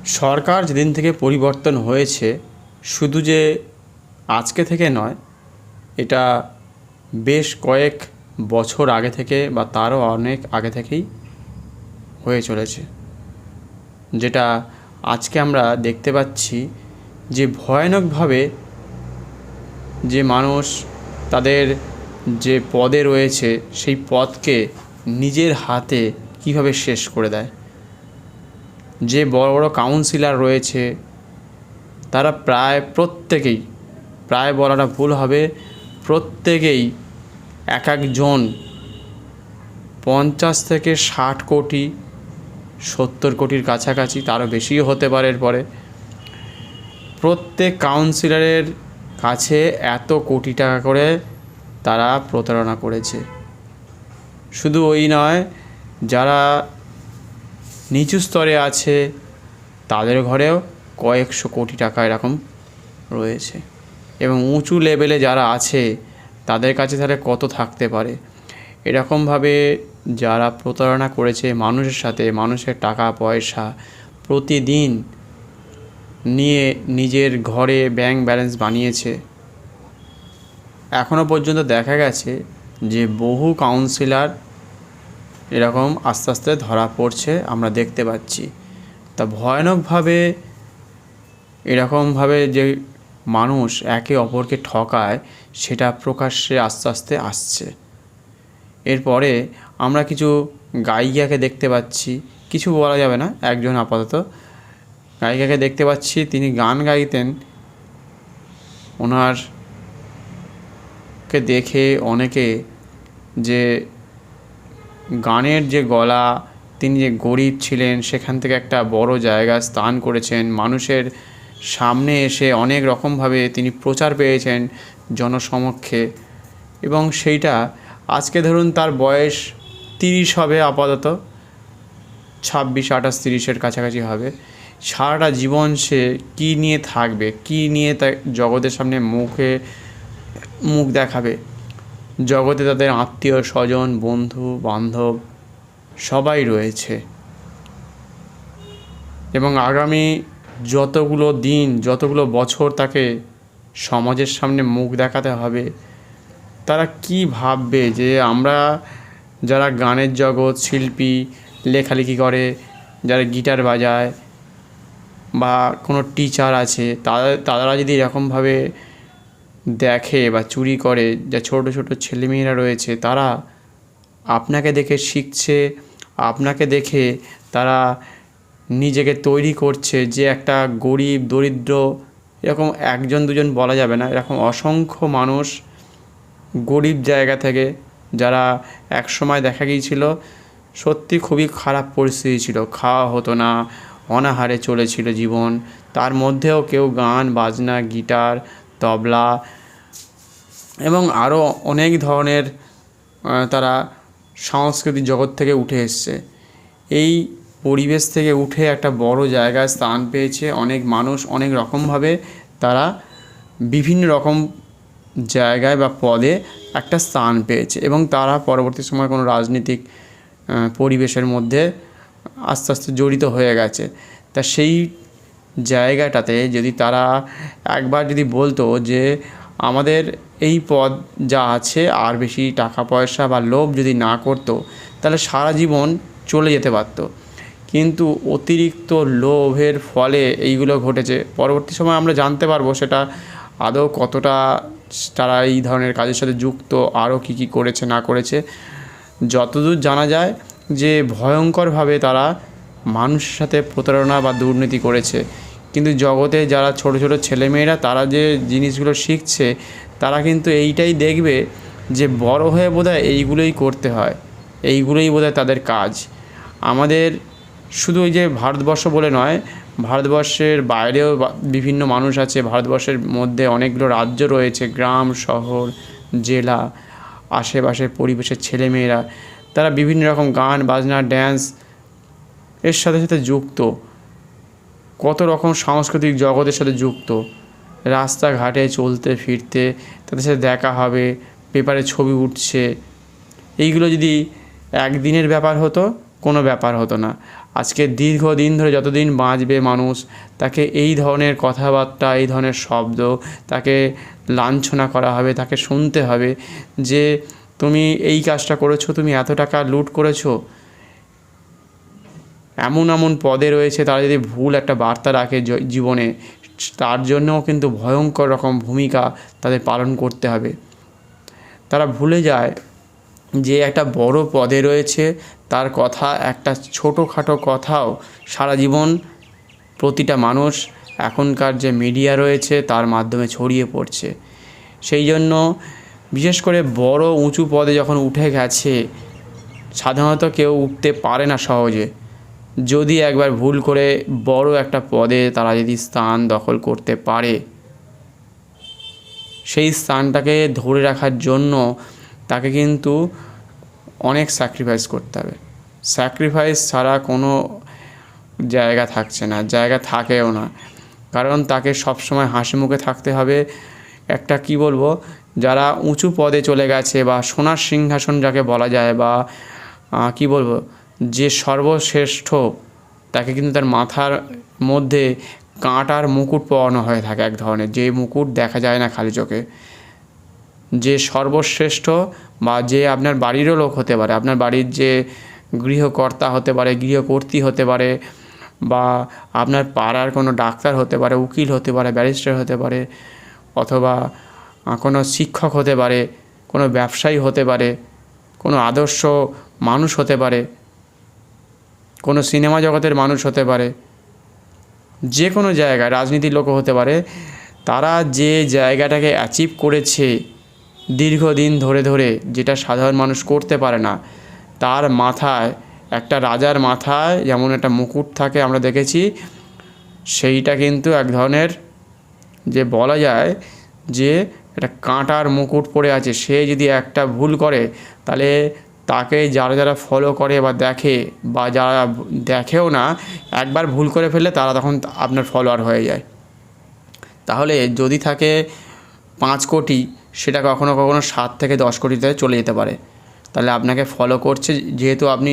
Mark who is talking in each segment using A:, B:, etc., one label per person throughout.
A: সরকার যেদিন থেকে পরিবর্তন হয়েছে, শুধু যে আজকে থেকে নয়, এটা বেশ কয়েক বছর আগে থেকে বা তারও অনেক আগে থেকেই হয়ে চলেছে। যেটা আজকে আমরা দেখতে পাচ্ছি যে ভয়ানকভাবে যে মানুষ তাদের যে পদে রয়েছে সেই পদকে নিজের হাতে কিভাবে শেষ করে দেয়। যে বড় বড় কাউন্সিলর রয়েছে তারা প্রায় বলাটা ভুল হবে, প্রত্যেকেই এক একজন 50 থেকে 60 কোটি, 70 কোটির কাছাকাছি, তারও বেশিও হতে পারে। এরপরে প্রত্যেক কাউন্সিলরের কাছে এত কোটি টাকা করে তারা প্রতারণা করেছে। শুধু ওই নয়, যারা নিচু স্তরে আছে তাদের ঘরেও কয়েকশো কোটি টাকা এরকম রয়েছে, এবং উঁচু লেভেলে যারা আছে তাদের কাছে তাহলে কত থাকতে পারে। এরকমভাবে যারা প্রতারণা করেছে মানুষের সাথে, মানুষের টাকা পয়সা প্রতিদিন নিয়ে নিজের ঘরে ব্যাংক ব্যালেন্স বানিয়েছে। এখনও পর্যন্ত দেখা গেছে যে বহু কাউন্সিলর এরকম আস্তে আস্তে ধরা পড়ছে, আমরা দেখতে পাচ্ছি। তা ভয়ানকভাবে এরকমভাবে যে মানুষ একে অপরকে ঠকায় সেটা প্রকাশ্যে আস্তে আস্তে আসছে। এরপরে আমরা কিছু গায়িকাকে দেখতে পাচ্ছি, কিছু বলা যাবে না, একজন আপাতত গায়িকাকে দেখতে পাচ্ছি, তিনি গান গাইতেন। ওনারকে দেখে অনেকে যে গানের যে গলা, তিনি যে গরিব ছিলেন সেখান থেকে একটা বড় জায়গায় স্থান করেছেন, মানুষের সামনে এসে অনেক রকমভাবে তিনি প্রচার পেয়েছেন জনসমক্ষে। এবং সেইটা আজকে ধরুন তার বয়স 30 হবে, আপাতত 26, 28, 30-এর কাছাকাছি হবে। সারাটা জীবন সে কী নিয়ে থাকবে, কী নিয়ে তা জগতের সামনে মুখ দেখাবে। জগতে তাদের আত্মীয় স্বজন, বন্ধু বান্ধব সবাই রয়েছে, এবং আগামী যতগুলো দিন, যতগুলো বছর তাকে সমাজের সামনে মুখ দেখাতে হবে, তারা কি ভাববে যে আমরা যারা গানের জগৎ, শিল্পী, লেখালেখি করে, যারা গিটার বাজায় বা কোনো টিচার আছে, তারা যদি এরকমভাবে দেখে বা চুরি করে, যা ছোট ছোট ছেলেমেয়েরা রয়েছে তারা আপনাকে দেখে শিখছে, আপনাকে দেখে তারা নিজেকে তৈরি করছে যে একটা গরিব দরিদ্র, এরকম একজন দুজন বলা যাবে না, এরকম অসংখ্য মানুষ গরিব জায়গা থেকে, যারা এক সময় দেখা গিয়েছিল সত্যি খুবই খারাপ পরিস্থিতি ছিল, খাওয়া হতো না, অনাহারে চলেছিল জীবন, তার মধ্যেও কেউ গান বাজনা, গিটার, তবলা এবং আরও অনেক ধরনের তারা সাংস্কৃতিক জগৎ থেকে উঠে এসছে। এই পরিবেশ থেকে উঠে একটা বড় জায়গায় স্থান পেয়েছে অনেক মানুষ, অনেক রকমভাবে তারা বিভিন্ন রকম জায়গায় বা পদে একটা স্থান পেয়েছে, এবং তারা পরবর্তী সময় কোনো রাজনৈতিক পরিবেশের মধ্যে আস্তে আস্তে জড়িত হয়ে গেছে। তা সেই জায়গাটাতে যদি তারা একবার যদি বলতো যে আমাদের এই পদ যা আছে আর বেশি টাকা পয়সা বা লোভ যদি না করতো, তাহলে সারা জীবন চলে যেতে পারতো। কিন্তু অতিরিক্ত লোভের ফলে এইগুলো ঘটেছে। পরবর্তী সময় আমরা জানতে পারবো সেটা আদৌ কতটা তারা এই ধরনের কাজের সাথে যুক্ত, আরও কী করেছে না করেছে। যতদূর জানা যায় যে ভয়ঙ্করভাবে তারা মানুষের সাথে প্রতারণা বা দুর্নীতি করেছে। কিন্তু জগতে যারা ছোট ছোট ছেলেমেয়েরা তারা যে জিনিসগুলো শিখছে, তারা কিন্তু এইটাই দেখবে যে বড় হয়ে বোধহয় এইগুলোই করতে হয়, এইগুলোই বোধহয় তাদের কাজ। আমাদের শুধু ওই যে ভারতবর্ষ বলে নয়, ভারতবর্ষের বাইরেও বিভিন্ন মানুষ আছে, ভারতবর্ষের মধ্যে অনেকগুলো রাজ্য রয়েছে, গ্রাম, শহর, জেলা, আশেপাশের পরিবেশের ছেলেমেয়েরা, তারা বিভিন্ন রকম গান বাজনা, ড্যান্স এর সাথে সাথে যুক্ত, কত রকম সাংস্কৃতিক জগতের সাথে যুক্ত। রাস্তাঘাটে চলতে ফিরতে তাদের সাথে দেখা হবে, পেপারে ছবি উঠছে। এইগুলো যদি একদিনের ব্যাপার হতো কোনো ব্যাপার হতো না। আজকে দীর্ঘদিন ধরে যতদিন বাঁচবে মানুষ, তাকে এই ধরনের কথাবার্তা, এই ধরনের শব্দ, তাকে লাঞ্ছনা করা হবে, তাকে শুনতে হবে যে তুমি এই কাজটা করেছো, তুমি এত টাকা লুট করেছো। এমন এমন পদে রয়েছে, তারা যদি ভুল একটা বার্তা রাখে জীবনে, তার জন্যও কিন্তু ভয়ঙ্কর রকম ভূমিকা তাদের পালন করতে হবে। তারা ভুলে যায় যে একটা বড় পদে রয়েছে, তার কথা, একটা ছোটোখাটো কথাও সারা জীবন প্রতিটা মানুষ এখনকার যে মিডিয়া রয়েছে তার মাধ্যমে ছড়িয়ে পড়ছে। সেই জন্য বিশেষ করে বড় উঁচু পদে যখন উঠে গেছে, সাধারণত কেউ উঠতে পারে না সহজে। যদি একবার ভুল করে বড় একটা পদে তারা যদি স্থান দখল করতে পারে, সেই স্থানটাকে ধরে রাখার জন্য তাকে কিন্তু অনেক স্যাক্রিফাইস করতে হবে। স্যাক্রিফাইস ছাড়া কোনো জায়গা থাকছে না, জায়গা থাকেও না। কারণ তাকে সবসময় হাসি মুখে থাকতে হবে। একটা কি বলবো, যারা উঁচু পদে চলে গেছে বা সোনার সিংহাসন যাকে বলা যায়, বা কি বলবো, যে সর্বশ্রেষ্ঠ, তাকে কিন্তু তার মাথার মধ্যে কাঁটার মুকুট পরানো হয়ে থাকে, এক ধরনের, যে মুকুট দেখা যায় না খালি চোখে। যে সর্বশ্রেষ্ঠ বা যে আপনার বাড়িরও লোক হতে পারে, আপনার বাড়ির যে গৃহকর্তা হতে পারে, গৃহকর্ত্রী হতে পারে, বা আপনার পাড়ার কোনো ডাক্তার হতে পারে, উকিল হতে পারে, ব্যারিস্টার হতে পারে, অথবা কোনো শিক্ষক হতে পারে, কোনো ব্যবসায়ী হতে পারে, কোনো আদর্শ মানুষ হতে পারে, কোনো সিনেমা জগতের মানুষ হতে পারে, যে কোনো জায়গায় রাজনীতির লোকও হতে পারে। তারা যে জায়গাটাকে অ্যাচিভ করেছে দীর্ঘদিন ধরে ধরে, যেটা সাধারণ মানুষ করতে পারে না, তার মাথায়, একটা রাজার মাথায় যেমন একটা মুকুট থাকে আমরা দেখেছি, সেইটা কিন্তু এক ধরনের, যে বলা যায় যে একটা কাঁটার মুকুট পড়ে আছে। সে যদি একটা ভুল করে, তাহলে তাকে যারা যারা ফলো করে বা দেখে, বা যারা দেখেও না, একবার ভুল করে ফেললে তারা তখন আপনার ফলোয়ার হয়ে যায়। তাহলে যদি থাকে 5 কোটি, সেটা কখনো কখনো 7 থেকে 10 কোটিতে চলে যেতে পারে। তাহলে আপনাকে ফলো করছে, যেহেতু আপনি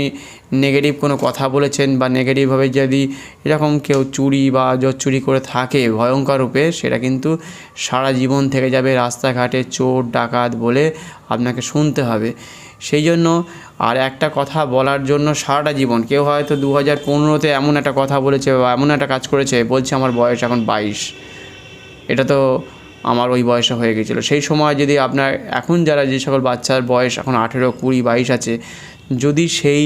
A: নেগেটিভ কোনো কথা বলেছেন, বা নেগেটিভভাবে যদি এরকম কেউ চুরি বা চুরি করে থাকে ভয়ঙ্কর রূপে, সেটা কিন্তু সারা জীবন থেকে যাবে। রাস্তাঘাটে চোর ডাকাত বলে আপনাকে শুনতে হবে। সেই জন্য আর একটা কথা বলার জন্য সারাটা জীবন, কেউ হয়তো 2015-তে এমন একটা কথা বলেছে বা এমন একটা কাজ করেছে, বলছে আমার বয়স এখন 22, এটা তো আমার ওই বয়সে হয়ে গেছিলো। সেই সময় যদি আপনার এখন যারা যে সকল বাচ্চার বয়স এখন 18, 20, 22 আছে, যদি সেই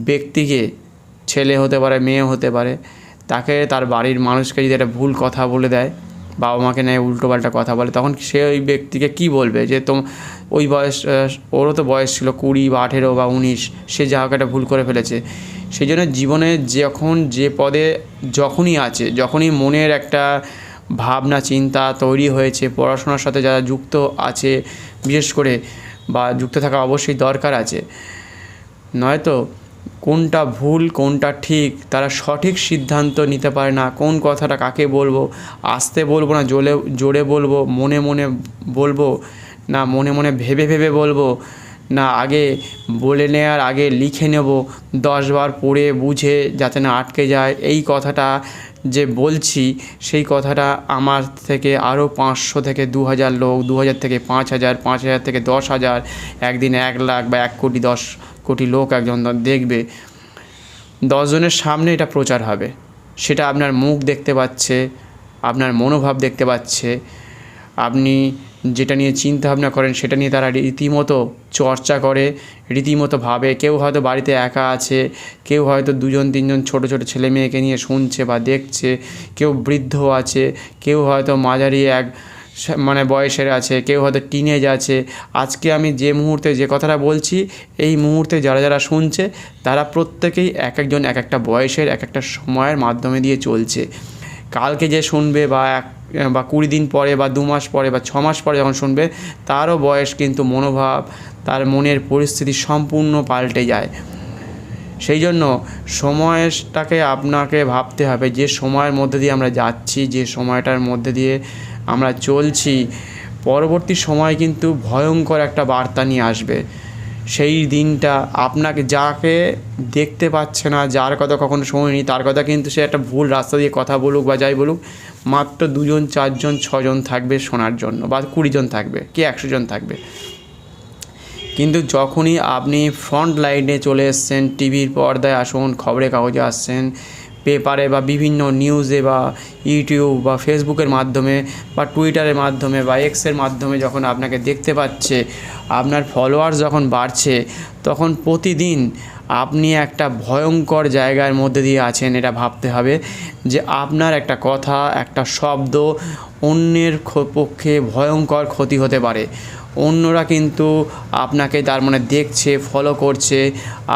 A: ব্যক্তিকে, ছেলে হতে পারে, মেয়ে হতে পারে, তাকে তার বাড়ির মানুষকে যদি একটা ভুল কথা বলে দেয়, বাবা মাকে নিয়ে উল্টোপাল্টা কথা বলে, তখন সে ওই ব্যক্তিকে কি বলবে যে ওই বয়স, ওরও তো বয়স ছিল 20 বা 18 বা 19, সে যা হোক একটা ভুল করে ফেলেছে। সেই জন্য জীবনে যখন যে পদে যখনই আছে, যখনই মনের একটা ভাবনা চিন্তা তৈরি হয়েছে, পড়াশোনার সাথে যারা যুক্ত আছে বিশেষ করে, বা যুক্ত থাকা অবশ্যই দরকার আছে, নয়তো কোনটা ভুল কোনটা ঠিক তারা সঠিক সিদ্ধান্ত নিতে পারে না। কোন কথাটা কাকে বলবো, আস্তে বলবো না জোরে বলবো, মনে মনে বলবো না মনে মনে ভেবে ভেবে বলবো, না আগে বলে নেওয়ার আগে লিখে নেব 10 বার পড়ে বুঝে যাতে না আটকে যায়। এই কথাটা যে বলছি, সেই কথাটা আমার থেকে আরও 500 থেকে 2000 লোক, 2000 থেকে 5000, 5000 থেকে 10,000, একদিন 1 লাখ বা 1 কোটি 10 কোটি লোক একজন দেখবে। 10 জনের সামনে এটা প্রচার হবে, সেটা আপনার মুখ দেখতে পাচ্ছে, আপনার মনোভাব দেখতে পাচ্ছে, আপনি যেটা নিয়ে চিন্তা ভাবনা করেন সেটা নিয়ে তারা রীতিমতো চর্চা করে, রীতিমতো ভাবে। কেউ হয়তো বাড়িতে একা আছে, কেউ হয়তো 2জন 3জন ছোটো ছোটো ছেলে মেয়েকে নিয়ে শুনছে বা দেখছে, কেউ বৃদ্ধ আছে, কেউ হয়তো মাঝারি মানে বয়সের আছে, কেউ হয়তো টিনেজ আছে। আজকে আমি যে মুহূর্তে যে কথাটা বলছি, এই মুহূর্তে যারা যারা শুনছে তারা প্রত্যেকেই এক একজন এক একটা বয়সের, এক একটা সময়ের মাধ্যমে দিয়ে চলছে। কালকে যে শুনবে বা 20 দিন পরে বা 2 মাস পরে বা 6 মাস পরে যখন শুনবে, তারও বয়স কিন্তু মনোভাব, তার মনের পরিস্থিতি সম্পূর্ণ পাল্টে যায়। সেই জন্য সময়টাকে আপনাকে ভাবতে হবে, যে সময়ের মধ্যে দিয়ে আমরা যাচ্ছি, যে সময়টার মধ্যে দিয়ে আমরা চলছি, পরবর্তী সময় কিন্তু ভয়ঙ্কর একটা বার্তা নিয়ে আসবে। সেই দিনটা আপনাকে যাকে দেখতে পাচ্ছে না, যার কথা কখনো শোনেনি, তার কথা কিন্তু সে একটা ভুল রাস্তা দিয়ে কথা বলুক বা যাই বলুক, মাত্র 2 জন 4 জন 6 জন থাকবে শোনার জন্য, বা 20 জন থাকবে, কি 100 জন থাকবে। কিন্তু যখনই আপনি ফ্রন্ট লাইনে চলে এসছেন, টিভির পর্দায় আসুন, খবরের কাগজে আসছেন, পেপারে বা বিভিন্ন নিউজে বা ইউটিউব বা ফেসবুকের মাধ্যমে বা টুইটারের মাধ্যমে বা এক্সের মাধ্যমে যখন আপনাকে দেখতে পাচ্ছে, আপনার ফলোয়ার্স যখন বাড়ছে, তখন প্রতিদিন আপনি একটা ভয়ঙ্কর জায়গার মধ্যে দিয়ে আছেন। এটা ভাবতে হবে যে আপনার একটা কথা, একটা শব্দ অন্যের পক্ষে ভয়ঙ্কর ক্ষতি হতে পারে। অন্যরা কিন্তু আপনাকে তার মানে দেখছে, ফলো করছে,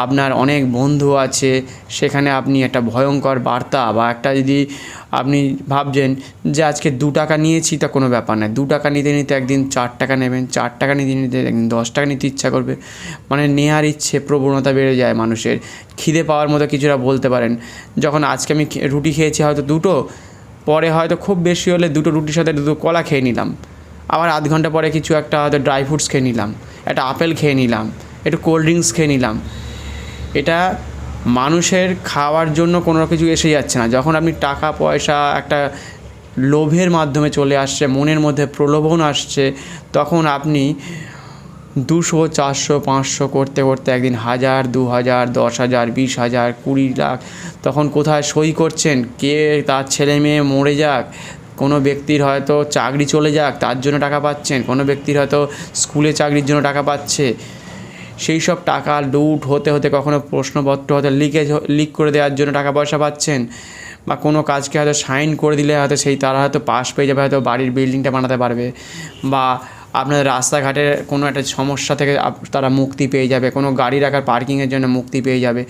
A: আপনার অনেক বন্ধু আছে, সেখানে আপনি একটা ভয়ঙ্কর বার্তা বা একটা যদি আপনি ভাবছেন যে আজকে 2 টাকা নিয়েছি, তা কোনো ব্যাপার নয়, 2 টাকা নিতে নিতে একদিন 4 টাকা নেবেন, 4 টাকা নিতে নিতে একদিন 10 টাকা নিতে ইচ্ছা করবে, মানে নেওয়ার ইচ্ছে প্রবণতা বেড়ে যায় মানুষের। খিদে পাওয়ার মতো কিছুটা বলতে পারেন। যখন আজকে আমি রুটি খেয়েছি হয়তো 2টো, পরে হয়তো খুব বেশি হলে 2টো রুটির সাথে 2 কলা খেয়ে নিলাম, আবার আধ ঘন্টা পরে কিছু একটা হয়তো ড্রাই ফ্রুটস খেয়ে নিলাম, একটা আপেল খেয়ে নিলাম, একটু কোল্ড ড্রিঙ্কস খেয়ে নিলাম। এটা মানুষের খাওয়ার জন্য কোনো কিছু এসে যাচ্ছে না। যখন আপনি টাকা পয়সা একটা লোভের মাধ্যমে চলে আসছে, মনের মধ্যে প্রলোভন আসছে, তখন আপনি 200, 400, 500 করতে করতে একদিন 1000, 2000, 10,000, 20,000, 20 লাখ, তখন কোথায় সই করছেন, কে তার ছেলে মেয়ে মরে যাক, কোনো ব্যক্তির হয়তো চাকরি চলে যাক, তার জন্য টাকা পাচ্ছেন, কোনো ব্যক্তির হয়তো স্কুলে চাকরির জন্য টাকা পাচ্ছে, সেই সব টাকা লুট হতে হতে কখনো প্রশ্নপত্র হয়তো লিক করে দেওয়ার জন্য টাকা পয়সা পাচ্ছেন, বা কোনো কাজকে হয়তো সাইন করে দিলে হয়তো সেই তারা হয়তো পাস পেয়ে যাবে, হয়তো বাড়ির বিল্ডিংটা বানাতে পারবে, বা আপনাদের রাস্তাঘাটের কোনো একটা সমস্যা থেকে তারা মুক্তি পেয়ে যাবে, কোনো গাড়ি রাখার পার্কিংয়ের জন্য মুক্তি পেয়ে যাবে,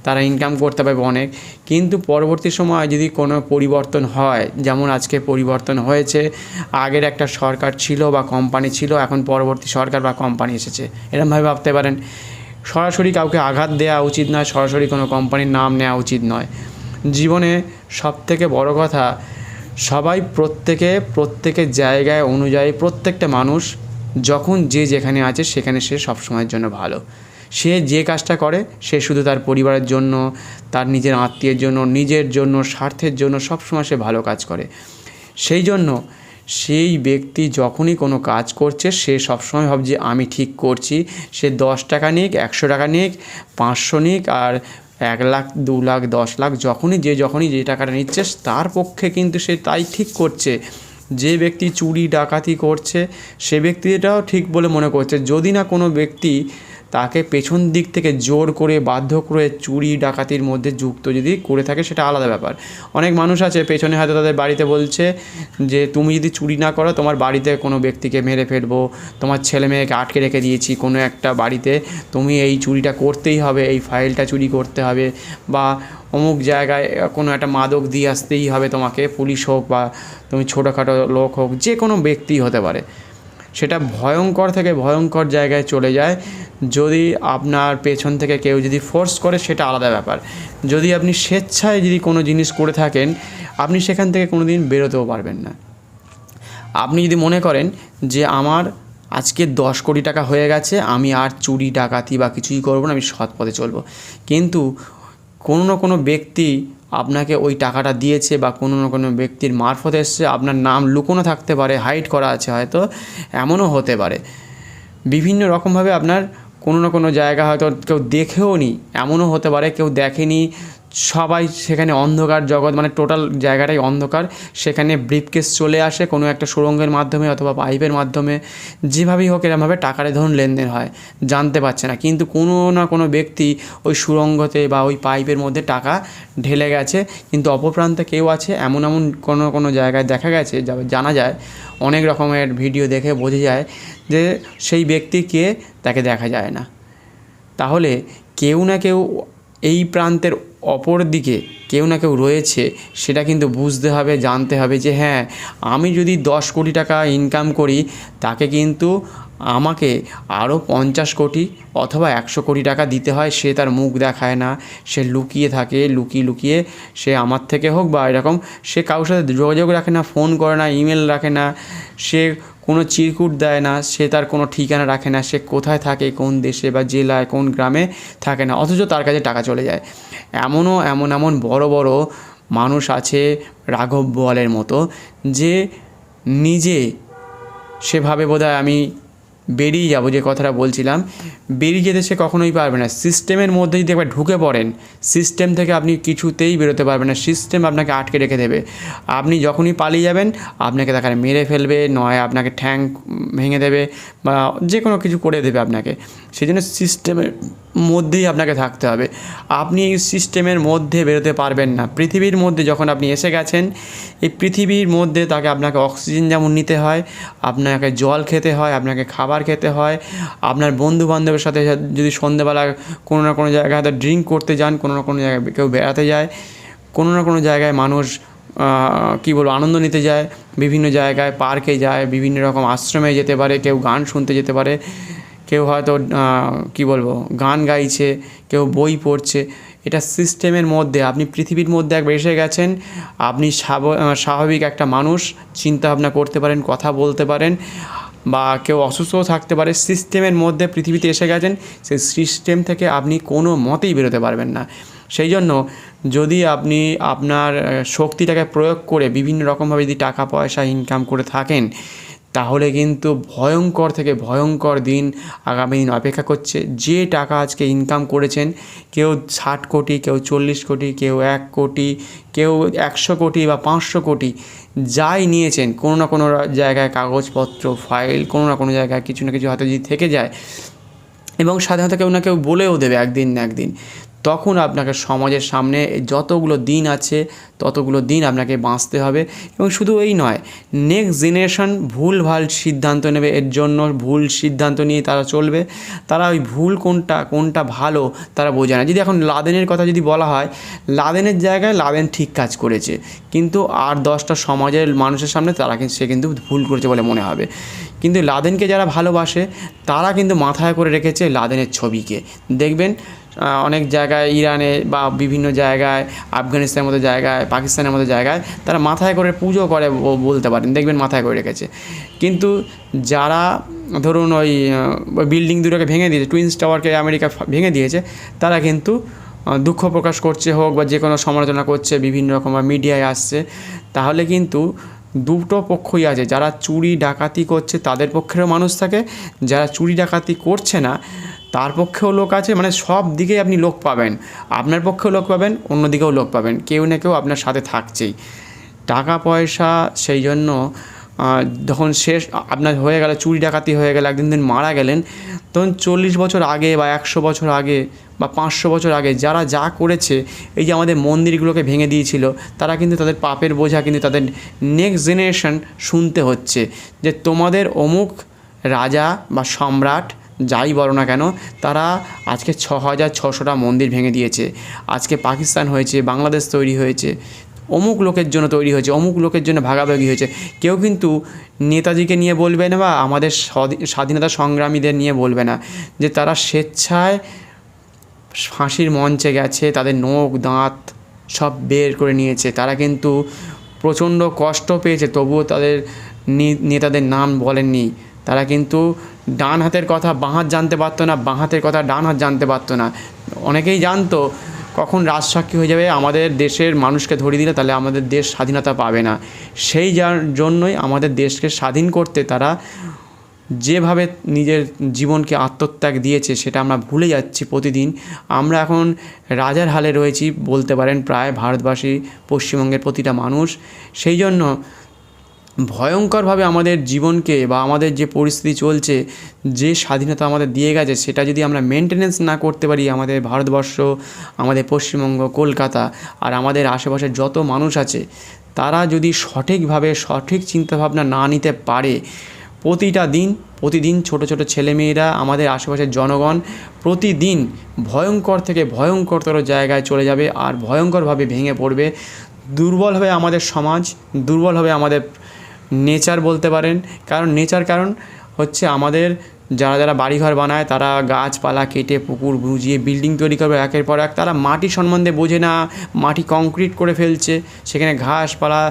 A: তারা ইনকাম করতে পারবে অনেক। কিন্তু পরবর্তী সময় যদি কোনো পরিবর্তন হয়, যেমন আজকে পরিবর্তন হয়েছে, আগের একটা সরকার ছিল বা কোম্পানি ছিল, এখন পরবর্তী সরকার বা কোম্পানি এসেছে, এরকমভাবে ভাবতে পারেন। সরাসরি কাউকে আঘাত দেওয়া উচিত নয়, সরাসরি কোনো কোম্পানির নাম নেওয়া উচিত নয়। জীবনে সবথেকে বড় কথা, সবাই প্রত্যেকের জায়গায় অনুযায়ী, প্রত্যেকটা মানুষ যখন যে যেখানে আছে সেখানে সে সবসময়ের জন্য ভালো। সে যে কাজটা করে সে শুধু তার পরিবারের জন্য, তার নিজের আত্মীয়ের জন্য, নিজের জন্য, স্বার্থের জন্য সবসময় সে ভালো কাজ করে। সেই জন্য সেই ব্যক্তি যখনই কোনো কাজ করছে, সে সবসময় ভাবছে আমি ঠিক করছি। সে 10 টাকা নিক, 100 টাকা নিক, 500 নিক, আর 1 লাখ, 2 লাখ, 10 লাখ, যখনই যে টাকাটা নিচ্ছে তার পক্ষে কিন্তু সে তাই ঠিক করছে। যে ব্যক্তি চুরি ডাকাতি করছে সে ব্যক্তিটাও ঠিক বলে মনে করছে, যদি না কোনো ব্যক্তি তাকে পেছন দিক থেকে জোর করে বাধ্য করে চুরি ডাকাতির মধ্যে যুক্ত যদি করে থাকে, সেটা আলাদা ব্যাপার। অনেক মানুষ আছে পেছনে হয়তো তাদের বাড়িতে বলছে যে তুমি যদি চুরি না করো তোমার বাড়িতে কোনো ব্যক্তিকে মেরে ফেলবো, তোমার ছেলে মেয়েকে আটকে রেখে দিয়েছি কোনো একটা বাড়িতে, তুমি এই চুরিটা করতেই হবে, এই ফাইলটা চুরি করতে হবে, বা অমুক জায়গায় কোনো একটা মাদক দিয়ে আসতেই হবে তোমাকে, পুলিশ হোক বা তুমি ছোটোখাটো লোক হোক, যে কোনো ব্যক্তি হতে পারে। সেটা ভয়ঙ্কর থেকে ভয়ঙ্কর জায়গায় চলে যায়। যদি আপনার পেছন থেকে কেউ যদি ফোর্স করে সেটা আলাদা ব্যাপার। যদি আপনি স্বেচ্ছায় যদি কোনো জিনিস করে থাকেন, আপনি সেখান থেকে কোনো দিন বেরোতেও পারবেন না। আপনি যদি মনে করেন যে আমার আজকে 10 কোটি টাকা হয়ে গেছে, আমি আর চুরি ডাকাতি বা কিছুই করবো না, আমি সৎ পথে চলবো, কিন্তু কোনো না কোনো ব্যক্তি আপনাকে ওই টাকাটা দিয়েছে বা কোনো না কোনো ব্যক্তির মারফত এসছে, আপনার নাম লুকোনো থাকতে পারে, হাইড করা আছে হয়তো, এমনও হতে পারে। বিভিন্ন রকমভাবে আপনার কোনো না কোনো জায়গা হয়তো কেউ দেখেও নি, এমনও হতে পারে কেউ দেখেনি, সবাই সেখানে অন্ধকার জগৎ, মানে টোটাল জায়গাটাই অন্ধকার, সেখানে ব্রিফকেস চলে আসে কোনো একটা সুড়ঙ্গের মাধ্যমে অথবা পাইপের মাধ্যমে, যেভাবেই হোক এরমভাবে টাকার ধরুন লেনদেন হয়, জানতে পারছে না, কিন্তু কোনো না কোনো ব্যক্তি ওই সুড়ঙ্গতে বা ওই পাইপের মধ্যে টাকা ঢেলে গেছে, কিন্তু অপর প্রান্তে কেউ আছে, এমন কোনো জায়গায় দেখা গেছে, জানা যায়, অনেক রকমের ভিডিও দেখে বোঝা যায় যে সেই ব্যক্তি কে তাকে দেখা যায় না। তাহলে কেউ না কেউ এই প্রান্তের অপর দিকে কেউ না কেউ রয়েছে, সেটা কিন্তু বুঝতে হবে, জানতে হবে যে হ্যাঁ, আমি যদি 10 কোটি টাকা ইনকাম করি, তাকে কিন্তু আমাকে আরও 50 কোটি অথবা 100 কোটি টাকা দিতে হয়। সে তার মুখ দেখায় না, সে লুকিয়ে থাকে, লুকিয়ে সে আমার থেকে হোক বা এরকম, সে কারোর সাথে যোগাযোগ রাখে না, ফোন করে না, ইমেল রাখে না, সে কোনো চিরকুট দেয় না, সে তার কোনো ঠিকানা রাখে না, সে কোথায় থাকে, কোন দেশে বা জেলায়, কোন গ্রামে থাকে না, অথচ তার কাছে টাকা চলে যায়। এমন বড় বড় মানুষ আছে রাঘব বোয়ালের মতো, যে নিজে সেভাবে বোধহয় আমি বেরিয়ে যাব, যে কথাটা বলছিলাম, বেরিয়ে যেতে সে কখনোই পারবে না। সিস্টেমের মধ্যে যদি একবার ঢুকে পড়েন, সিস্টেম থেকে আপনি কিছুতেই বেরোতে পারবেন না, সিস্টেম আপনাকে আটকে রেখে দেবে। আপনি যখনই পালিয়ে যাবেন আপনাকে তাকে মেরে ফেলবে, নয় আপনাকে ঠ্যাং ভেঙে দেবে বা যে কোনো কিছু করে দেবে আপনাকে। সেই জন্য সিস্টেমের মধ্যেই আপনাকে থাকতে হবে। আপনি এই সিস্টেমের মধ্যে বেরোতে পারবেন না। পৃথিবীর মধ্যে যখন আপনি এসে গেছেন, এই পৃথিবীর মধ্যে আপনাকে অক্সিজেন যেমন নিতে হয়, আপনাকে জল খেতে হয়, আপনাকে খাবার খেতে হয়, আপনার বন্ধুবান্ধবের সাথে যদি সন্ধ্যেবেলা কোনো না কোনো জায়গায় হয়তো ড্রিঙ্ক করতে যান, কোনো না কোনো জায়গায় কেউ বেড়াতে যায়, কোনো না কোনো জায়গায় মানুষ আনন্দ নিতে যায়, বিভিন্ন জায়গায় পার্কে যায়, বিভিন্ন রকম আশ্রমে যেতে পারে, কেউ গান শুনতে যেতে পারে, কেউ হয়তো গান গাইছে, কেউ বই পড়ছে। এটা সিস্টেমের মধ্যে, আপনি পৃথিবীর মধ্যে একবার এসে গেছেন, আপনি স্বাভাবিক একটা মানুষ, চিন্তাভাবনা করতে পারেন, কথা বলতে পারেন, বা কেউ অসুস্থও থাকতে পারে। সিস্টেমের মধ্যে পৃথিবীতে এসে গেছেন, সেই সিস্টেম থেকে আপনি কোনো মতেই বেরোতে পারবেন না। সেই জন্য যদি আপনি আপনার শক্তিটাকে প্রয়োগ করে বিভিন্ন রকমভাবে যদি টাকা পয়সা ইনকাম করে থাকেন, তাহলে কিন্তু ভয়ঙ্কর থেকে ভয়ঙ্কর দিন আগামী দিন অপেক্ষা করছে। যে টাকা আজকে ইনকাম করেছেন, কেউ 60 কোটি, কেউ 40 কোটি, কেউ 1 কোটি, কেউ 100 কোটি বা 500 কোটি, যাই নিয়েছেন, কোনো না কোনো জায়গায় কাগজপত্র, ফাইল, কোনো না কোনো জায়গায় কিছু না কিছু হাতে যদি থেকে যায়, এবং সাধারণত কেউ না কেউ বলেও দেবে একদিন না একদিন, তখন আপনাকে সমাজের সামনে যতগুলো দিন আছে ততগুলো দিন আপনাকে বাঁচতে হবে। এবং শুধু এই নয়, নেক্সট জেনারেশন ভুলভাল সিদ্ধান্ত নেবে, এর জন্য ভুল সিদ্ধান্ত নিয়ে তারা চলবে। তারা ওই ভুল কোনটা ভালো তারা বোঝে না। যদি এখন লাদেনের কথা যদি বলা হয়, লাদেনের জায়গায় লাদেন ঠিক কাজ করেছে, কিন্তু আর 10টা সমাজের মানুষের সামনে সে কিন্তু ভুল করেছে বলে মনে হবে। কিন্তু লাদেনকে যারা ভালোবাসে তারা কিন্তু মাথায় করে রেখেছে লাদেনের ছবিকে। দেখবেন অনেক জায়গায়, ইরানে বা বিভিন্ন জায়গায়, আফগানিস্তানের মতো জায়গায়, পাকিস্তানের মতো জায়গায় তারা মাথায় করে পুজো করে বলতে পারেন, দেখবেন মাথায় করে রেখেছে। কিন্তু যারা ধরুন ওই বিল্ডিং দুটোকে ভেঙে দিয়েছে, টুইন্স টাওয়ারকে আমেরিকা ভেঙে দিয়েছে, তারা কিন্তু দুঃখ প্রকাশ করছে, হোক বা যে কোনো সমালোচনা করছে, বিভিন্ন রকম মিডিয়ায় আসছে। তাহলে কিন্তু দুটো পক্ষই আছে, যারা চুরি ডাকাতি করছে তাদের পক্ষেরও মানুষ থাকে, যারা চুরি ডাকাতি করছে না তার পক্ষেও লোক আছে। মানে সব দিকেই আপনি লোক পাবেন, আপনার পক্ষেও লোক পাবেন, অন্যদিকেও লোক পাবেন, কেউ না কেউ আপনার সাথে থাকছেই। টাকা পয়সা সেই জন্য যখন শেষ আপনার হয়ে গেল, চুরি ডাকাতি হয়ে গেল, একদিন মারা গেলেন, তখন 40 বছর আগে বা 100 বছর আগে বা 500 বছর আগে যারা যা করেছে, এই যে আমাদের মন্দিরগুলোকে ভেঙে দিয়েছিল, তারা কিন্তু তাদের পাপের বোঝা কিন্তু তাদের নেক্সট জেনারেশন শুনতে হচ্ছে, যে তোমাদের অমুক রাজা বা সম্রাট যাই বলো না কেন, তারা আজকে 6600টা মন্দির ভেঙে দিয়েছে। আজকে পাকিস্তান হয়েছে, বাংলাদেশ তৈরি হয়েছে, অমুক লোকের জন্য তৈরি হয়েছে, অমুক লোকের জন্য ভাগাভাগি হয়েছে। কেউ কিন্তু নেতাজিকে নিয়ে বলবে না বা আমাদের স্বাধীনতা সংগ্রামীদের নিয়ে বলবে না যে তারা স্বেচ্ছায় ফাঁসির মঞ্চে গেছে, তাদের নখ দাঁত সব বের করে নিয়েছে, তারা কিন্তু প্রচণ্ড কষ্ট পেয়েছে, তবুও তাদের নেতাদের নাম বলেননি। তারা কিন্তু ডান হাতের কথা বাঁ হাত জানতে পারতো না, বাঁ হাতের কথা ডান হাত জানতে পারতো না। অনেকেই জানতো কখন রাজসাক্ষী হয়ে যাবে, আমাদের দেশের মানুষকে ধরিয়ে দিলে তাহলে আমাদের দেশ স্বাধীনতা পাবে না। সেই জন্যই আমাদের দেশকে স্বাধীন করতে তারা যেভাবে নিজের জীবনকে আত্মত্যাগ দিয়েছে সেটা আমরা ভুলে যাচ্ছি প্রতিদিন। আমরা এখন রাজার হালে রয়েছি বলতে পারেন, প্রায় ভারতবাসী, পশ্চিমবঙ্গের প্রতিটা মানুষ। সেই জন্য ভয়ঙ্করভাবে আমাদের জীবনকে বা আমাদের যে পরিস্থিতি চলছে, যে স্বাধীনতা আমাদের দিয়ে গেছে, সেটা যদি আমরা মেনটেনেন্স না করতে পারি, আমাদের ভারতবর্ষ, আমাদের পশ্চিমবঙ্গ, কলকাতা আর আমাদের আশেপাশের যত মানুষ আছে, তারা যদি সঠিকভাবে সঠিক চিন্তাভাবনা না নিতে পারে, প্রতিদিন ছোট ছোট ছেলেমেয়েরা, আমাদের আশেপাশের জনগণ প্রতিদিন ভয়ঙ্কর থেকে ভয়ঙ্করতর জায়গায় চলে যাবে আর ভয়ঙ্করভাবে ভেঙে পড়বে। দুর্বল হবে আমাদের সমাজ, দুর্বল হবে আমাদের নেচার বলতে পারেন। কারণ হচ্ছে আমাদের যারা বাড়িঘর বানায়, তারা গাছপালা কেটে, পুকুর বুঝিয়ে বিল্ডিং তৈরি করবে একের পর এক। তারা মাটি সম্বন্ধে বোঝে না, মাটি কংক্রিট করে ফেলছে, সেখানে ঘাসপালা,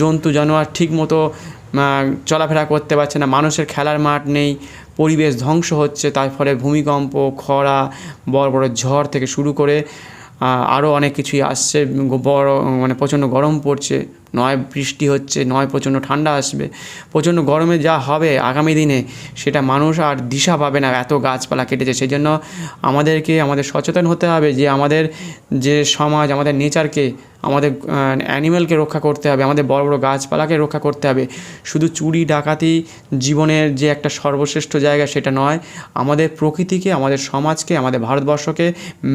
A: জন্তু জানোয়ার ঠিক মতো চলাফেরা করতে পারছে না, মানুষের খেলার মাঠ নেই, পরিবেশ ধ্বংস হচ্ছে, তার ফলে ভূমিকম্প, খরা, বড় বড় ঝড় থেকে শুরু করে আরও অনেক কিছুই আসছে। বড় মানে প্রচণ্ড গরম পড়ছে, নয় বৃষ্টি হচ্ছে, নয় প্রচণ্ড ঠান্ডা আসবে। প্রচণ্ড গরমে যা হবে আগামী দিনে সেটা মানুষ আর দিশা পাবে না, এত গাছপালা কেটেছে। সেই জন্য আমাদের সচেতন হতে হবে যে আমাদের যে সমাজ, আমাদের নেচারকে, আমাদের অ্যানিম্যালকে রক্ষা করতে হবে, আমাদের বড় বড় গাছপালাকে রক্ষা করতে হবে। শুধু চুরি ডাকাতি জীবনের যে একটা সর্বশ্রেষ্ঠ জায়গা সেটা নয়, আমাদের প্রকৃতিকে, আমাদের সমাজকে, আমাদের ভারতবর্ষকে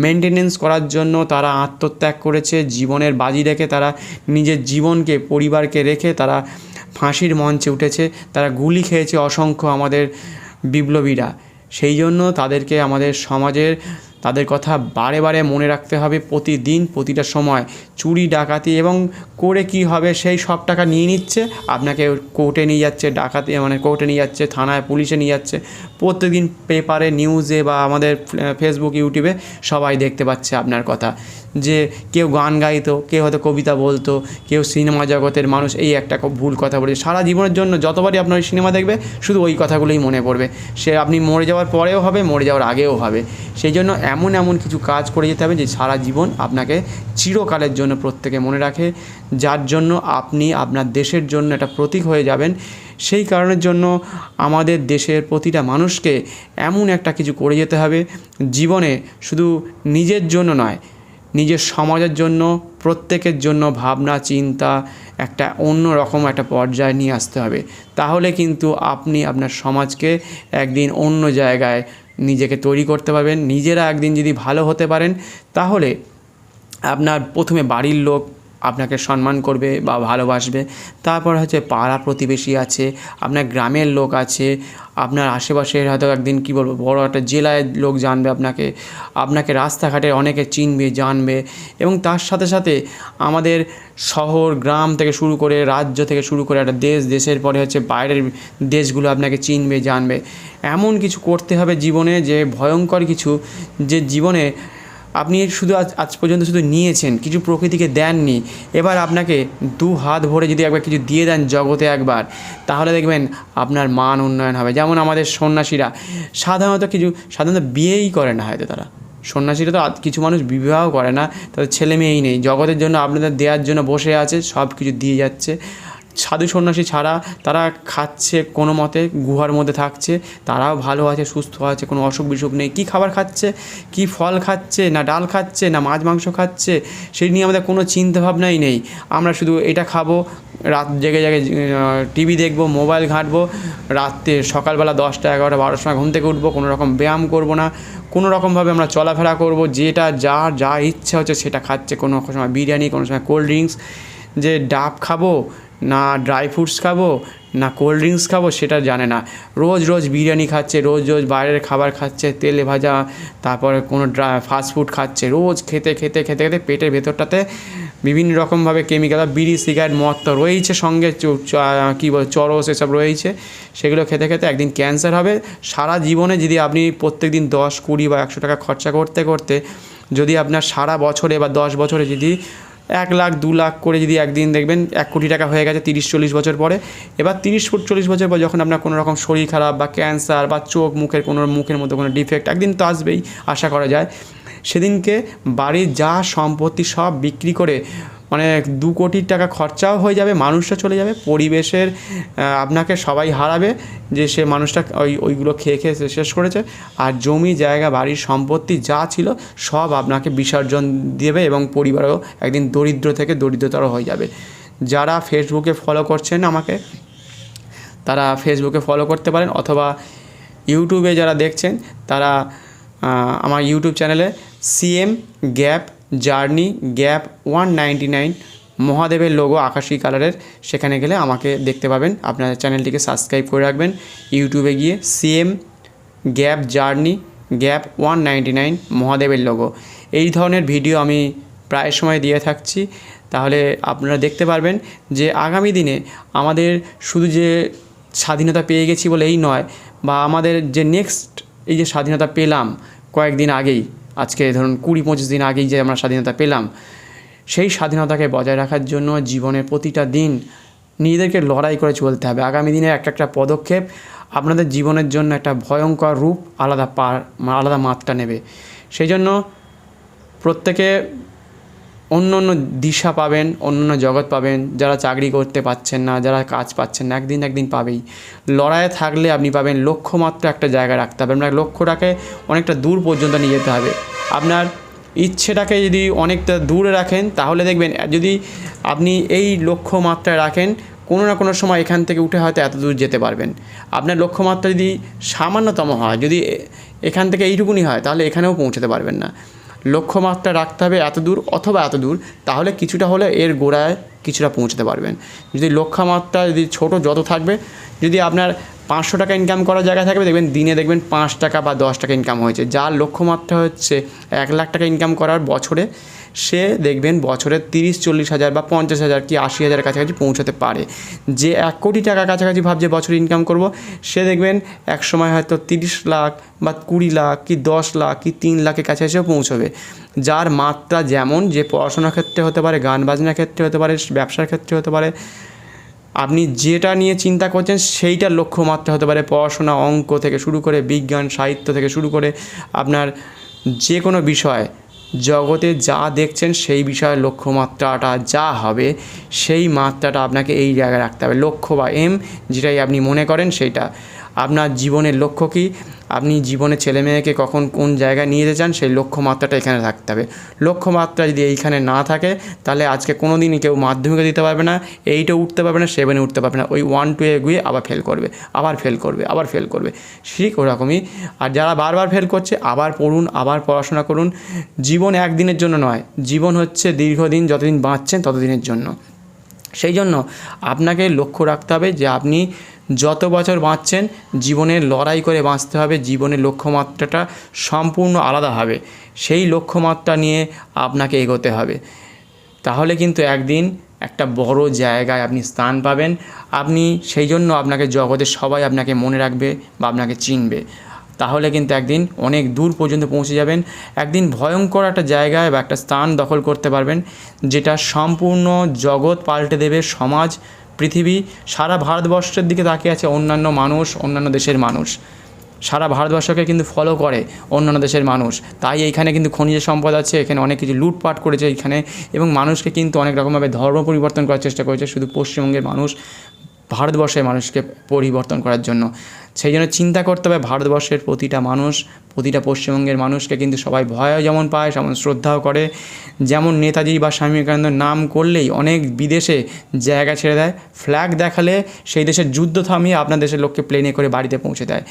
A: মেনটেনেন্স করার জন্য তারা আত্মত্যাগ করেছে, জীবনের বাজি রেখে তারা নিজের জীবনকে, পরিবারকে রেখে তারা ফাঁসির মঞ্চে উঠেছে, তারা গুলি খেয়েছে অসংখ্য আমাদের বিপ্লবীরা। সেই জন্য তাদেরকে আমাদের সমাজের তাদের কথা বারে বারে মনে রাখতে হবে, প্রতিদিন প্রতিটা সময়। চুরি ডাকাতি এবং করে কি হবে, সেই সব টাকা নিয়ে নিচ্ছে, আপনাকে কোর্টে নিয়ে যাচ্ছে, ডাকাতি মানে কোর্টে নিয়ে যাচ্ছে, থানায় পুলিশে নিয়ে যাচ্ছে। প্রত্যেকদিন পেপারে, নিউজে বা আমাদের ফেসবুক, ইউটিউবে সবাই দেখতে পাচ্ছে আপনার কথা, যে কেউ গান গাইতো, কেউ হয়তো কবিতা বলতো, কেউ সিনেমা জগতের মানুষ এই একটা ভুল কথা বলেছে। সারা জীবনের জন্য যতবারই আপনার ওই সিনেমা দেখবে শুধু ওই কথাগুলোই মনে পড়বে, সে আপনি মরে যাওয়ার পরেও হবে, মরে যাওয়ার আগেও হবে। সেই জন্য এমন কিছু কাজ করে যেতে হবে যে সারা জীবন আপনাকে চিরকালের জন্য প্রত্যেকে মনে রাখে, যার জন্য আপনি আপনার দেশের জন্য একটা প্রতীক হয়ে যাবেন। সেই কারণের জন্য আমাদের দেশের প্রতিটা মানুষকে এমন একটা কিছু করে যেতে হবে জীবনে, শুধু নিজের জন্য নয়, নিজের সমাজের জন্য, প্রত্যেকের জন্য ভাবনা চিন্তা একটা অন্য রকম একটা পর্যায়ে নিয়ে আসতে হবে। তাহলে কিন্তু আপনি আপনার সমাজকে একদিন অন্য জায়গায় নিজেকে তৈরি করতে পারবেন। নিজেরা একদিন যদি ভালো হতে পারেন তাহলে আপনার প্রথমে বাড়ির লোক আপনাকে সম্মান করবে বা ভালোবাসবে, তারপর হচ্ছে পাড়া প্রতিবেশী আছে, আপনার গ্রামের লোক আছে, আপনার আশেপাশের হয়তো একদিন কী বলবো বড় একটা জেলায় লোক জানবে আপনাকে রাস্তাঘাটে অনেকে চিনবে, জানবে। এবং তার সাথে সাথে আমাদের শহর, গ্রাম থেকে শুরু করে, রাজ্য থেকে শুরু করে একটা দেশের পরে হচ্ছে বাইরের দেশগুলো আপনাকে চিনবে, জানবে। এমন কিছু করতে হবে জীবনে, যে ভয়ঙ্কর কিছু, যে জীবনে আপনি শুধু আজ পর্যন্ত শুধু নিয়েছেন, কিছু প্রকৃতিকে দেননি। এবার আপনাকে দু হাত ভরে যদি একবার কিছু দিয়ে দেন জগতে একবার, তাহলে দেখবেন আপনার মান উন্নয়ন হবে। যেমন আমাদের সন্ন্যাসীরা সাধারণত বিয়েই করে না, হয়তো তারা সন্ন্যাসীরা তো কিছু মানুষ বিবাহ করে না, তাদের ছেলে মেয়েই নেই, জগতের জন্য আপনাদের দেওয়ার জন্য বসে আছে, সব কিছু দিয়ে যাচ্ছে। সাধু সন্ন্যাসী ছাড়া তারা খাচ্ছে কোনো মতে, গুহার মধ্যে থাকছে, তারাও ভালো আছে, সুস্থ আছে, কোনো অসুখ বিসুখ নেই। কী খাবার খাচ্ছে, কী ফল খাচ্ছে, না ডাল খাচ্ছে, না মাছ মাংস খাচ্ছে, সেই নিয়ে আমাদের কোনো চিন্তাভাবনাই নেই। আমরা শুধু এটা খাবো, রাত জেগে টিভি দেখবো, মোবাইল ঘাঁটবো, রাত্রে সকালবেলা 10টা 11টা 12টার সময় ঘুম থেকে উঠবো, কোনো রকম ব্যায়াম করবো না, কোনো রকমভাবে আমরা চলাফেরা করবো, যেটা যা ইচ্ছা হচ্ছে সেটা খাচ্ছে। কোনো সময় বিরিয়ানি, কোনো সময় কোল্ড ড্রিঙ্কস, যে ডাব খাবো না ড্রাই ফ্রুটস খাবো না কোল্ড ড্রিঙ্কস খাবো সেটা জানে না, রোজ বিরিয়ানি খাচ্ছে, রোজ বাইরের খাবার খাচ্ছে, তেলে ভাজা, তারপরে কোনো ফাস্টফুড খাচ্ছে। রোজ খেতে পেটের ভেতরটাতে বিভিন্ন রকমভাবে কেমিক্যাল, বিড়ি, সিগারেট, মদ তো রয়েইছে, সঙ্গে চরস এসব রয়েছে। সেগুলো খেতে একদিন ক্যান্সার হবে। সারা জীবনে যদি আপনি প্রত্যেকদিন 10, 20 বা 100 টাকা খরচা করতে যদি আপনার সারা বছরে বা 10 বছরে যদি 1 লাখ 2 লাখ করে যদি একদিন দেখবেন 1 কোটি টাকা হয়ে গেছে 30-40 বছর পরে। এবার 30-40 বছর পর যখন আপনার কোনো রকম শরীর খারাপ বা ক্যান্সার বা মুখের মধ্যে কোনো ডিফেক্ট একদিন তো আসবেই, আশা করা যায়, সেদিনকে বাড়ির যা সম্পত্তি সব বিক্রি করে মানে 2 কোটি টাকা খরচাও হয়ে যাবে, মানুষটা চলে যাবে, পরিবেশের আপনাকে সবাই হারাবে, যে সে মানুষটা ওইগুলো খেয়ে শেষ করেছে। আর জমি জায়গা, বাড়ির সম্পত্তি যা ছিল সব আপনাকে বিসর্জন দেবে এবং পরিবারও একদিন দরিদ্র থেকে দরিদ্রতর হয়ে যাবে। যারা ফেসবুকে ফলো করছেন আমাকে, তারা ফেসবুকে ফলো করতে পারেন, অথবা ইউটিউবে যারা দেখছেন তারা আমার ইউটিউব চ্যানেলে CM গ্যাপ জার্নি গ্যাপ 199 মহাদেবের লোগো আকাশী কালারের, সেখানে গেলে আমাকে দেখতে পাবেন। আপনার চ্যানেলটিকে সাবস্ক্রাইব করে রাখবেন। ইউটিউবে গিয়ে CM গ্যাপ জার্নি গ্যাপ 199 মহাদেবের লোগো, এই ধরনের ভিডিও আমি প্রায় সময় দিয়ে থাকছি। তাহলে আপনারা দেখতে পারবেন যে আগামী দিনে আমাদের শুধু যে স্বাধীনতা পেয়ে গেছি বলে এই নয়, বা আমাদের যে নেক্সট এই যে স্বাধীনতা পেলাম কয়েকদিন আগেই, আজকে ধরুন 20-25 দিন আগেই যে আমরা স্বাধীনতা পেলাম, সেই স্বাধীনতাকে বজায় রাখার জন্য জীবনের প্রতিটা দিন নিজেদেরকে লড়াই করে চলতে হবে। আগামী দিনে একটা পদক্ষেপ আপনাদের জীবনের জন্য একটা ভয়ঙ্কর রূপ আলাদা মাত্রা নেবে। সেই জন্য প্রত্যেকে অন্য অন্য দিশা পাবেন, অন্য অন্য জগৎ পাবেন। যারা চাকরি করতে পারছেন না, যারা কাজ পাচ্ছেন না, একদিন পাবেই। লড়াইয়ে থাকলে আপনি পাবেন। লক্ষ্যমাত্রা একটা জায়গায় রাখতে হবে। আপনার লক্ষ্যটাকে অনেকটা দূর পর্যন্ত নিয়ে যেতে হবে। আপনার ইচ্ছেটাকে যদি অনেকটা দূরে রাখেন, তাহলে দেখবেন যদি আপনি এই লক্ষ্যমাত্রায় রাখেন, কোনো না কোনো সময় এখান থেকে উঠে হয়তো এত দূর যেতে পারবেন। আপনার লক্ষ্যমাত্রা যদি সামান্যতম হয়, যদি এখান থেকে এইটুকুনি হয়, তাহলে এখানেও পৌঁছাতে পারবেন না। লক্ষ্যমাত্রা রাখতে হবে এত দূর অথবা এত দূর, তাহলে কিছুটা হলে এর গোড়ায় কিছুটা পৌঁছাতে পারবেন। যদি লক্ষ্যমাত্রা যদি ছোট যত থাকবে, যদি আপনার 500 টাকা ইনকাম করার জায়গায় থাকবে, দেখবেন 5 টাকা বা 10 টাকা ইনকাম হয়েছে। যার লক্ষ্যমাত্রা হচ্ছে 1 লাখ টাকা ইনকাম করার বছরে, সে দেখবেন বছরে 30-40 হাজার বা 50 হাজার কি 80 হাজারের কাছাকাছি পৌঁছাতে পারে। যে 1 কোটি টাকা কাছাকাছি ভাবছে বছরে ইনকাম করব, সে দেখবেন এক সময় হয়তো 30 লাখ বা 20 লাখ কি 10 লাখ কি 3 লাখের কাছে এসেও পৌঁছবে। যার মাত্রা যেমন, যে পড়াশোনার ক্ষেত্রে হতে পারে, গান বাজনার ক্ষেত্রে হতে পারে, ব্যবসার ক্ষেত্রে হতে পারে, আপনি যেটা নিয়ে চিন্তা করছেন সেইটার লক্ষ্যমাত্রা হতে পারে। পড়াশোনা, অঙ্ক থেকে শুরু করে বিজ্ঞান, সাহিত্য থেকে শুরু করে আপনার যে কোনো বিষয়, জগতে যা দেখছেন সেই বিষয়ের লক্ষ্যমাত্রাটা যা হবে, সেই মাত্রাটা আপনাকে এই জায়গায় রাখতে হবে। লক্ষ্য বা এম, যেটাই আপনি মনে করেন সেইটা। আপনার জীবনের লক্ষ্য কী, আপনি জীবনে ছেলে মেয়েকে কখন কোন জায়গায় নিয়ে যেতে চান, সেই লক্ষ্যমাত্রাটা এখানে থাকতে হবে। লক্ষ্যমাত্রা যদি এইখানে না থাকে, তাহলে আজকে কোনো দিনই কেউ মাধ্যমিকে দিতে পারবে না, 8-এ উঠতে পারবে না, 7-এ উঠতে পারবে না। ওই 1-2 এগিয়ে আবার ফেল করবে, আবার ফেল করবে। ঠিক ওরকমই। আর যারা বারবার ফেল করছে, আবার পড়ুন, আবার পড়াশোনা করুন। জীবন একদিনের জন্য নয়, জীবন হচ্ছে দীর্ঘদিন, যতদিন বাঁচছেন ততদিনের জন্য। সেই জন্য আপনাকে লক্ষ্য রাখতে হবে যে আপনি যত বছর বাঁচছেন, জীবনের লড়াই করে বাঁচতে হবে। জীবনের লক্ষ্যমাত্রাটা সম্পূর্ণ আলাদা হবে। সেই লক্ষ্যমাত্রা নিয়ে আপনাকে এগোতে হবে। তাহলে কিন্তু একদিন একটা বড় জায়গায় আপনি স্থান পাবেন। আপনি সেই জন্য আপনাকে জগতের সবাই আপনাকে মনে রাখবে বা আপনাকে চিনবে। তাহলে কিন্তু একদিন অনেক দূর পর্যন্ত পৌঁছে যাবেন। একদিন ভয়ঙ্কর একটা জায়গায় বা একটা স্থান দখল করতে পারবেন, যেটা সম্পূর্ণ জগৎ পাল্টে দেবে। সমাজ, পৃথিবী, সারা ভারতবর্ষের দিকে তাকিয়ে আছে অন্যান্য মানুষ, অন্যান্য দেশের মানুষ। সারা ভারতবর্ষকে কিন্তু ফলো করে অন্যান্য দেশের মানুষ। তাই এইখানে কিন্তু খনিজ সম্পদ আছে, এখানে অনেক কিছু লুটপাট করেছে এইখানে, এবং মানুষকে কিন্তু অনেক রকমভাবে ধর্ম পরিবর্তন করার চেষ্টা করেছে শুধু পশ্চিমবঙ্গের মানুষ, ভারতবর্ষের মানুষকে পরিবর্তন করার জন্য। সেই জন্য চিন্তা করতে হবে, ভারতবর্ষের প্রতিটা মানুষ, প্রতিটা পশ্চিমবঙ্গের মানুষকে কিন্তু সবাই ভয়ও যেমন পায়, তেমন শ্রদ্ধাও করে। যেমন নেতাজি বা স্বামী বিবেকানন্দের নাম করলেই অনেক বিদেশে জায়গা ছেড়ে দেয়। ফ্ল্যাগ দেখালে সেই দেশের যুদ্ধ থামিয়ে আপনার দেশের লোককে প্লেনে করে বাড়িতে পৌঁছে দেয়।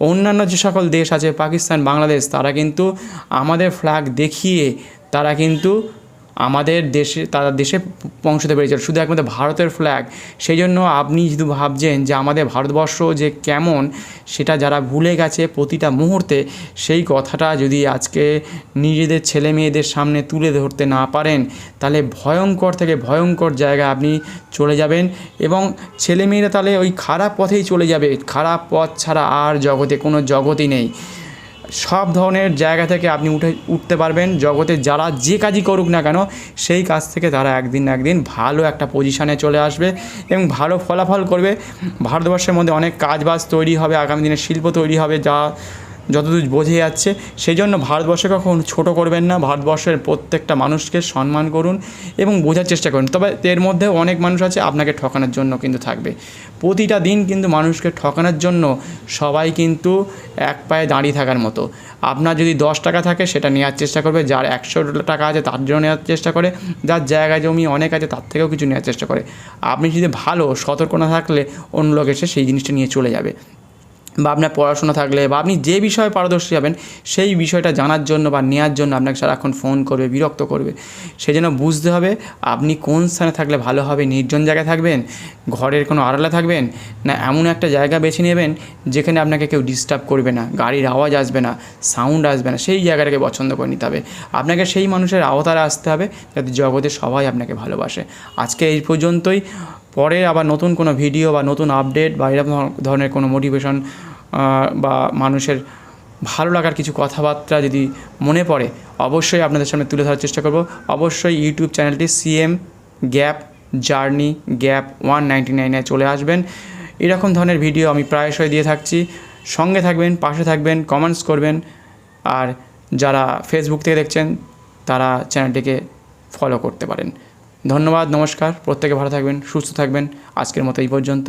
A: অন্যান্য যে সকল দেশ আছে, পাকিস্তান, বাংলাদেশ, তারা কিন্তু আমাদের ফ্ল্যাগ দেখিয়ে তারা কিন্তু আমাদের দেশে, তারা দেশে পৌঁছতে পেরেছিল, শুধু একমাত্র ভারতের ফ্ল্যাগ। সেই জন্য আপনি যদি ভাবছেন যে আমাদের ভারতবর্ষ যে কেমন, সেটা যারা ভুলে গেছে প্রতিটা মুহূর্তে, সেই কথাটা যদি আজকে নিজেদের ছেলে মেয়েদের সামনে তুলে ধরতে না পারেন, তাহলে ভয়ঙ্কর থেকে ভয়ঙ্কর জায়গায় আপনি চলে যাবেন। এবং ছেলে মেয়েরা তাহলে ওই খারাপ পথেই চলে যাবে। খারাপ পথ ছাড়া আর জগতে কোনো জগতই নেই। সব ধরনের জায়গা থেকে আপনি উঠতে পারবেন। জগতে যারা যে কাজই করুক না কেন, সেই কাজ থেকে তারা একদিন ভালো একটা পজিশানে চলে আসবে এবং ভালো ফলাফল করবে। ভারতবর্ষের মধ্যে অনেক কাজবাজ তৈরি হবে, আগামী দিনে শিল্প তৈরি হবে, যা যতদূর বোঝে যাচ্ছে। সেই জন্য ভারতবর্ষকে কখন ছোটো করবেন না। ভারতবর্ষের প্রত্যেকটা মানুষকে সম্মান করুন এবং বোঝার চেষ্টা করুন। তবে এর মধ্যে অনেক মানুষ আছে আপনাকে ঠকানোর জন্য কিন্তু থাকবে। প্রতিটা দিন কিন্তু মানুষকে ঠকানোর জন্য সবাই কিন্তু এক পায়ে দাঁড়িয়ে থাকার মতো। আপনার যদি 10 টাকা থাকে, সেটা নেওয়ার চেষ্টা করবে। যার 100 টাকা আছে তার জন্য নেওয়ার চেষ্টা করে। যার জায়গা জমি অনেক আছে তার থেকেও কিছু নেওয়ার চেষ্টা করে। আপনি যদি ভালো সতর্ক না থাকলে, অন্য লোক এসে সেই জিনিসটা নিয়ে চলে যাবে। বা আপনার পড়াশোনা থাকলে, বা আপনি যে বিষয়ে পারদর্শী হবেন, সেই বিষয়টা জানার জন্য বা নেওয়ার জন্য আপনাকে সারাক্ষণ ফোন করবে, বিরক্ত করবে। সেই জন্য বুঝতে হবে আপনি কোন স্থানে থাকলে ভালো হবে। নির্জন জায়গায় থাকবেন, ঘরের কোনো আড়ালে থাকবেন, না এমন একটা জায়গা বেছে নেবেন যেখানে আপনাকে কেউ ডিস্টার্ব করবে না, গাড়ির আওয়াজ আসবে না, সাউন্ড আসবে না। সেই জায়গাটাকে পছন্দ করে নিতে হবে। আপনাকে সেই মানুষের আওতারে আসতে হবে যাতে জগতে সবাই আপনাকে ভালোবাসে। আজকে এই পর্যন্তই। পরে আবার নতুন কোনো ভিডিও বা নতুন আপডেট বা এরকম ধরনের কোনো মোটিভেশন বা মানুষের ভালো লাগার কিছু কথাবার্তা যদি মনে পড়ে, অবশ্যই আপনাদের সামনে তুলে ধরার চেষ্টা করব। অবশ্যই ইউটিউব চ্যানেলটি CM গ্যাপ জার্নি গ্যাপ 199-এ চলে আসবেন। এরকম ধরনের ভিডিও আমি প্রায়শই দিয়ে থাকছি। সঙ্গে থাকবেন, পাশে থাকবেন, কমেন্টস করবেন। আর যারা ফেসবুক থেকে দেখছেন তারা চ্যানেলটিকে ফলো করতে পারেন। ধন্যবাদ, নমস্কার, প্রত্যেকে ভালো থাকবেন, সুস্থ থাকবেন। আজকের মতো এই পর্যন্ত।